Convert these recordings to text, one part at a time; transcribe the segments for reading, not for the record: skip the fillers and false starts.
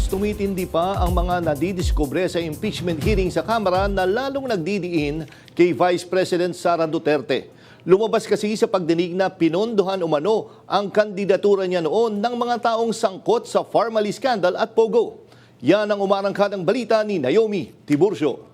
mas tumitindi pa ang mga nadidiskubre sa impeachment hearing sa Kamara na lalong nagdidiin kay Vice President Sara Duterte. Lumabas kasi sa pagdinig na pinondohan umano ang kandidatura niya noon ng mga taong sangkot sa Formally Scandal at Pogo. Yan ang umarangkadang balita ni Naomi Tiburcio.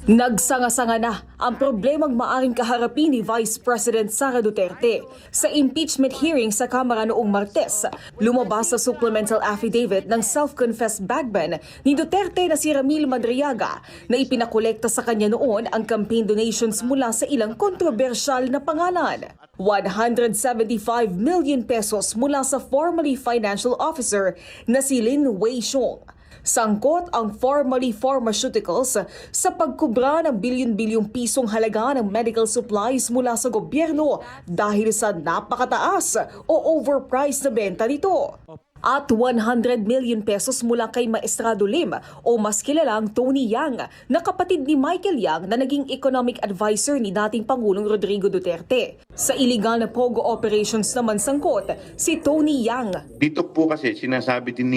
Nagsanga-sanga na ang problemang maaring kaharapin ni Vice President Sara Duterte. Sa impeachment hearing sa Kamara noong Martes, lumabas sa supplemental affidavit ng self-confessed bagman ni Duterte na si Ramil Madriaga na ipinakolekta sa kanya noon ang campaign donations mula sa ilang kontrobersyal na pangalan. 175 million pesos mula sa formerly financial officer na si Lin Wei Xiong. Sangkot ang Formally Pharmaceuticals sa pagkubra ng bilyon-bilyong pisong halaga ng medical supplies mula sa gobyerno dahil sa napakataas o overpriced na benta nito. At 100 million pesos mula kay Maestrado Lim o mas kilalang Tony Yang na kapatid ni Michael Yang na naging economic advisor ni dating Pangulong Rodrigo Duterte. Sa illegal na Pogo operations naman sangkot si Tony Yang. Dito po kasi sinasabi din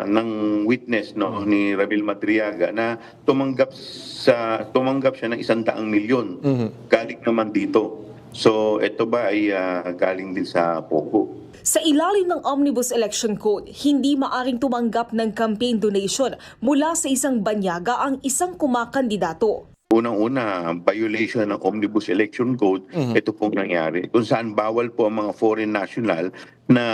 ng witness ni Ramil Madriaga na tumanggap siya ng 100 milyon galing naman dito. So ito ba ay galing din sa Pogo? Sa ilalim ng Omnibus Election Code, hindi maaring tumanggap ng campaign donation mula sa isang banyaga ang isang kumakandidato. Unang-una, violation ng Omnibus Election Code, ito pong nangyari. Kung saan bawal po ang mga foreign national na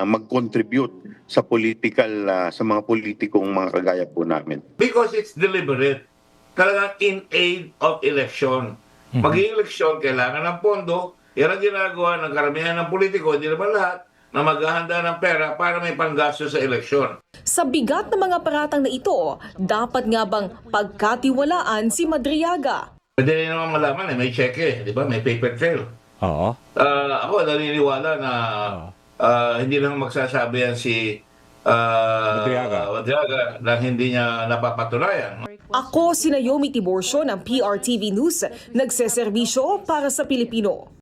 mag-contribute sa sa mga politikong mga kagaya po namin. Because it's deliberate. Talagang in aid of election. Mag-i-election, kailangan ng pondo. Yan ang ginagawa ng karamihan ng politiko, hindi naman lahat, na maghahanda ng pera para may panggasto sa eleksyon. Sa bigat ng mga paratang na ito, dapat nga bang pagkatiwalaan si Madriaga? Pwede rin naman malaman, may cheque, di ba? May paper trail. Oo. Ako naniniwala na hindi lang magsasabi yan si Madriaga na hindi niya napapatunayan. Ako si Naomi Tiburcio ng PRTV News, nagseserbisyo para sa Pilipino.